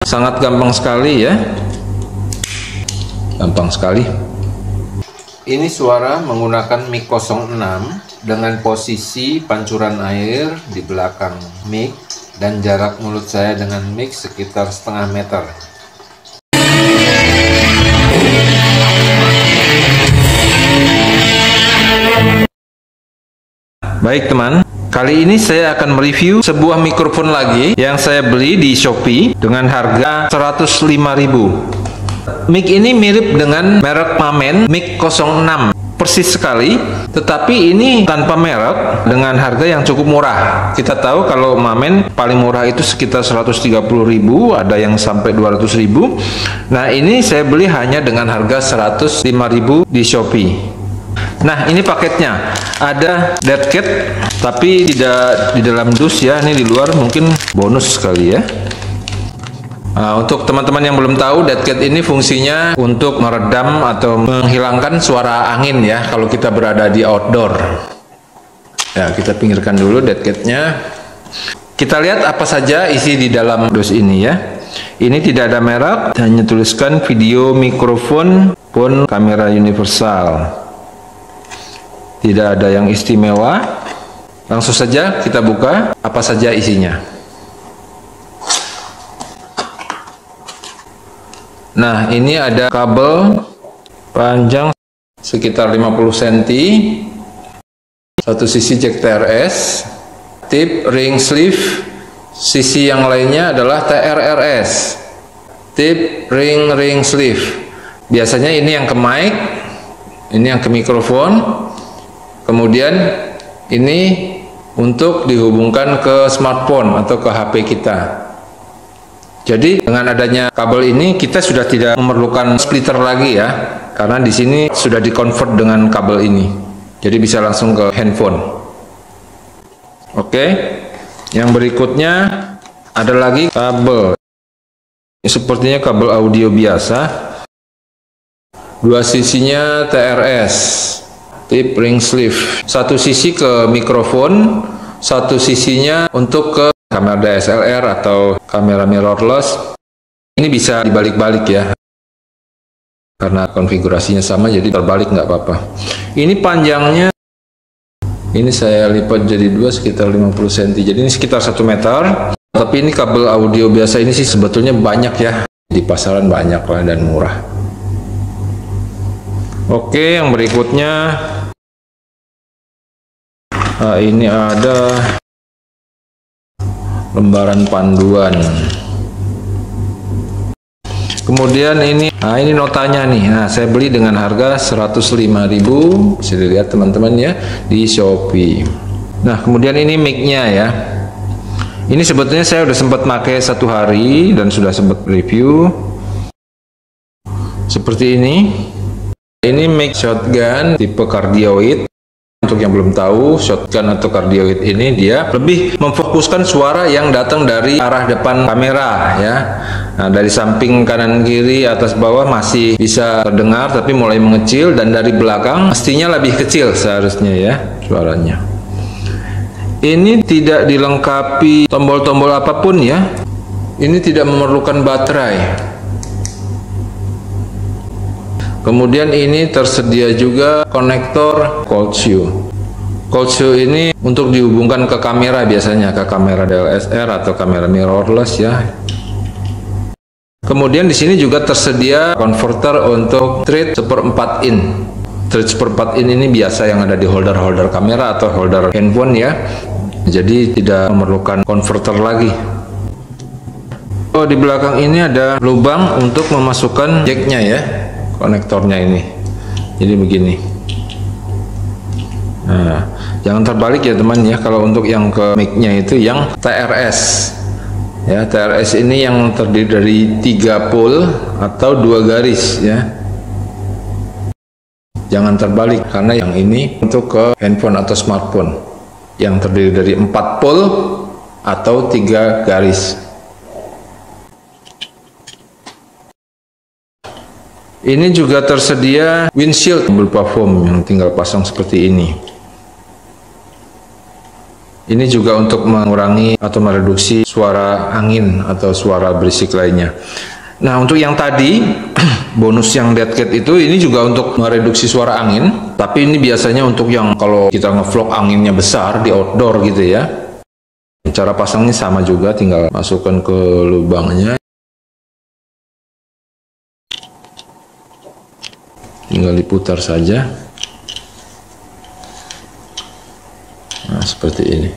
sangat gampang sekali ya. Gampang sekali. Ini suara menggunakan mic 06 dengan posisi pancuran air di belakang mic dan jarak mulut saya dengan mic sekitar setengah meter. Baik teman, kali ini saya akan mereview sebuah mikrofon lagi yang saya beli di Shopee dengan harga 105.000. Mic ini mirip dengan merek Mamen mic 06, persis sekali, tetapi ini tanpa merek dengan harga yang cukup murah. Kita tahu kalau Mamen paling murah itu sekitar 130.000, ada yang sampai 200.000. Nah, ini saya beli hanya dengan harga 105.000 di Shopee. Nah, ini paketnya. Ada dead cat, tapi tidak di dalam dus ya, ini di luar, mungkin bonus sekali ya. Nah, untuk teman-teman yang belum tahu, dead cat ini fungsinya untuk meredam atau menghilangkan suara angin ya kalau kita berada di outdoor. Ya, kita pinggirkan dulu dead catnya. Kita lihat apa saja isi di dalam dus ini ya. Ini tidak ada merek, hanya tuliskan video mikrofon pun kamera universal. Tidak ada yang istimewa. Langsung saja kita buka apa saja isinya. Nah, ini ada kabel panjang sekitar 50 cm, satu sisi jack TRS, tip ring sleeve, sisi yang lainnya adalah TRRS, tip ring sleeve. Biasanya ini yang ke mic, ini yang ke mikrofon, kemudian ini untuk dihubungkan ke smartphone atau ke HP kita. Jadi dengan adanya kabel ini kita sudah tidak memerlukan splitter lagi ya, karena di sini sudah dikonvert dengan kabel ini. Jadi bisa langsung ke handphone. Oke. Yang berikutnya ada lagi kabel. Ini sepertinya kabel audio biasa. Dua sisinya TRS, tip ring sleeve. Satu sisi ke mikrofon, satu sisinya untuk ke kamera DSLR atau kamera mirrorless. Ini bisa dibalik-balik ya, karena konfigurasinya sama, jadi terbalik nggak apa-apa. Ini panjangnya, ini saya lipat jadi dua, sekitar 50 cm, jadi ini sekitar 1 meter. Tapi ini kabel audio biasa ini sih sebetulnya banyak ya, di pasaran banyak lah dan murah. Oke, yang berikutnya ini ada lembaran panduan. Kemudian ini notanya nih. Nah, saya beli dengan harga 105.000, bisa dilihat teman-teman ya di Shopee. Nah, kemudian ini mic-nya ya. Ini sebetulnya saya udah sempat pakai 1 hari dan sudah sempat review. Seperti ini. Ini mic shotgun tipe cardioid. Untuk yang belum tahu, shotgun atau cardioid ini dia lebih memfokuskan suara yang datang dari arah depan kamera ya. Nah, dari samping kanan kiri atas bawah masih bisa terdengar, tapi mulai mengecil, dan dari belakang pastinya lebih kecil seharusnya ya suaranya. Ini tidak dilengkapi tombol-tombol apapun ya. Ini tidak memerlukan baterai. Kemudian ini tersedia juga konektor cold shoe. Cold shoe ini untuk dihubungkan ke kamera, biasanya ke kamera DSLR atau kamera mirrorless ya. Kemudian di sini juga tersedia converter untuk thread 1/4 in. Thread 1/4 in ini biasa yang ada di holder kamera atau holder handphone ya. Jadi tidak memerlukan converter lagi. Oh, di belakang ini ada lubang untuk memasukkan jacknya ya. Konektornya ini, jadi begini. Nah, jangan terbalik ya teman ya. Kalau untuk yang ke mic-nya itu yang TRS ya, TRS ini yang terdiri dari 3 pole atau 2 garis ya. Jangan terbalik, karena yang ini untuk ke handphone atau smartphone yang terdiri dari 4 pole atau 3 garis. Ini juga tersedia windshield berupa foam yang tinggal pasang seperti ini. Ini juga untuk mengurangi atau mereduksi suara angin atau suara berisik lainnya. Nah, untuk yang tadi bonus yang dead cat itu, ini juga untuk mereduksi suara angin, tapi ini biasanya untuk yang kalau kita ngevlog anginnya besar di outdoor gitu ya. Cara pasangnya sama juga, tinggal masukkan ke lubangnya, tinggal diputar saja. Nah, seperti ini.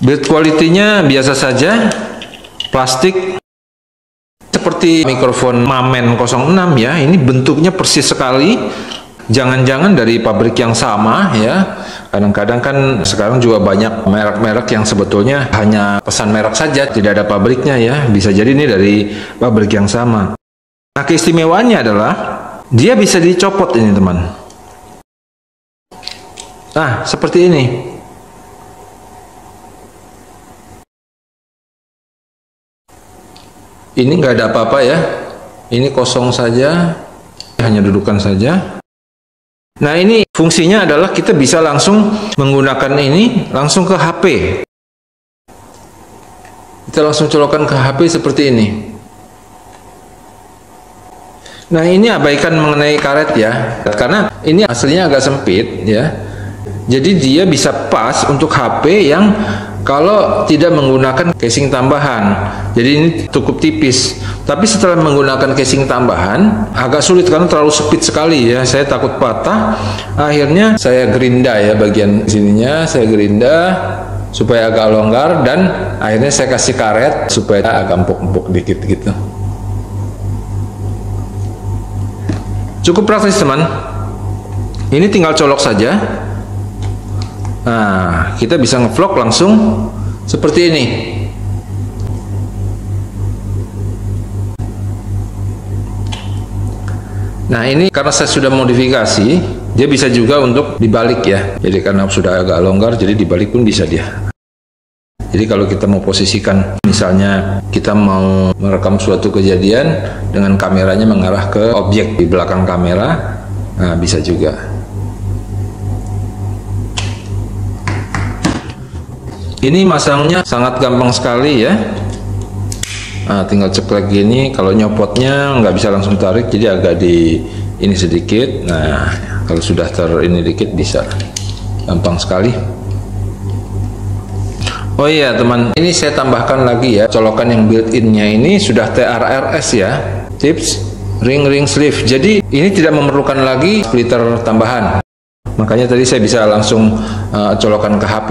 Build quality-nya biasa saja, plastik, seperti mikrofon Mamen 06 ya. Ini bentuknya persis sekali. Jangan-jangan dari pabrik yang sama ya. Kadang-kadang kan sekarang juga banyak merek-merek yang sebetulnya hanya pesan merek saja, tidak ada pabriknya ya. Bisa jadi ini dari pabrik yang sama. Nah, keistimewaannya adalah dia bisa dicopot ini teman. Nah, seperti ini. Ini nggak ada apa-apa ya. Ini kosong saja, hanya dudukan saja. Nah, ini fungsinya adalah kita bisa langsung menggunakan ini langsung ke HP. Kita langsung colokkan ke HP seperti ini. Nah, ini abaikan mengenai karet ya, karena ini aslinya agak sempit ya. Jadi dia bisa pas untuk HP yang kalau tidak menggunakan casing tambahan. Jadi ini cukup tipis. Tapi setelah menggunakan casing tambahan agak sulit karena terlalu sempit sekali ya. Saya takut patah. Akhirnya saya gerinda ya, bagian sininya saya gerinda supaya agak longgar, dan akhirnya saya kasih karet supaya agak empuk-empuk dikit gitu. Cukup praktis teman. Ini tinggal colok saja. Nah, kita bisa ngevlog langsung seperti ini. Nah, ini karena saya sudah modifikasi, dia bisa juga untuk dibalik ya. Jadi karena sudah agak longgar, jadi dibalik pun bisa dia. Jadi kalau kita mau posisikan, misalnya kita mau merekam suatu kejadian dengan kameranya mengarah ke objek di belakang kamera, nah bisa juga. Ini masangnya sangat gampang sekali ya. Nah, tinggal ceklek gini. Kalau nyopotnya nggak bisa langsung tarik, jadi agak di ini sedikit. Nah, kalau sudah ini dikit bisa, gampang sekali. Oh iya teman, ini saya tambahkan lagi ya, colokan yang built-innya ini sudah TRRS ya. Tips ring sleeve. Jadi ini tidak memerlukan lagi splitter tambahan. Makanya tadi saya bisa langsung colokan ke HP.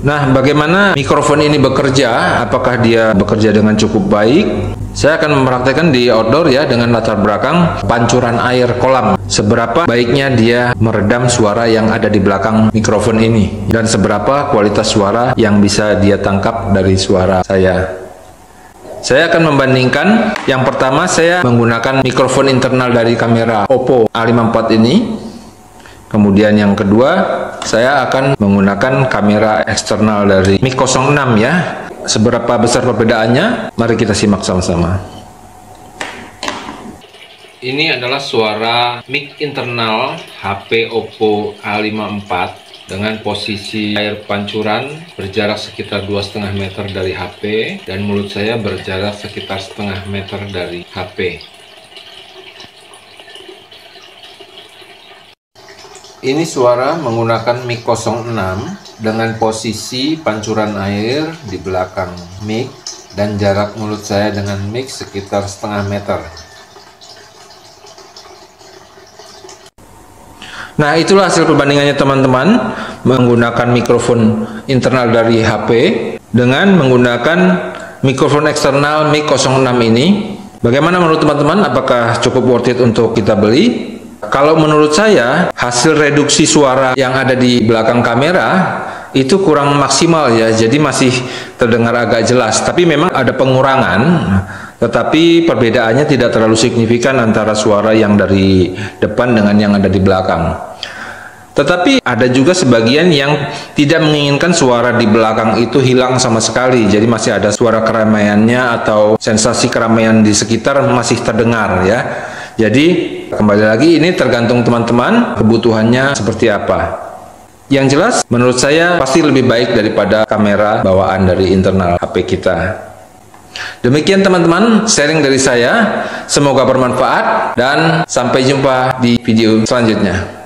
Nah, bagaimana mikrofon ini bekerja? Apakah dia bekerja dengan cukup baik? Saya akan mempraktekkan di outdoor ya, dengan latar belakang pancuran air kolam. Seberapa baiknya dia meredam suara yang ada di belakang mikrofon ini, dan seberapa kualitas suara yang bisa dia tangkap dari suara saya. Saya akan membandingkan. Yang pertama, saya menggunakan mikrofon internal dari kamera Oppo A54 ini. Kemudian yang kedua, saya akan menggunakan kamera eksternal dari Mic 06 ya. Seberapa besar perbedaannya? Mari kita simak sama-sama. Ini adalah suara mic internal HP Oppo A54 dengan posisi air pancuran berjarak sekitar 2,5 meter dari HP, dan mulut saya berjarak sekitar 0,5 meter dari HP. Ini suara menggunakan mic 06 dengan posisi pancuran air di belakang mic dan jarak mulut saya dengan mic sekitar 0,5 meter. Nah, itulah hasil perbandingannya teman-teman, menggunakan mikrofon internal dari HP dengan menggunakan mikrofon eksternal mic 06 ini. Bagaimana menurut teman-teman? Apakah cukup worth it untuk kita beli? Kalau menurut saya, hasil reduksi suara yang ada di belakang kamera itu kurang maksimal ya, jadi masih terdengar agak jelas, tapi memang ada pengurangan, tetapi perbedaannya tidak terlalu signifikan antara suara yang dari depan dengan yang ada di belakang. Tetapi ada juga sebagian yang tidak menginginkan suara di belakang itu hilang sama sekali. Jadi masih ada suara keramaiannya atau sensasi keramaian di sekitar masih terdengar ya. Jadi kembali lagi ini tergantung teman-teman kebutuhannya seperti apa. Yang jelas menurut saya pasti lebih baik daripada kamera bawaan dari internal HP kita. Demikian teman-teman sharing dari saya. Semoga bermanfaat dan sampai jumpa di video selanjutnya.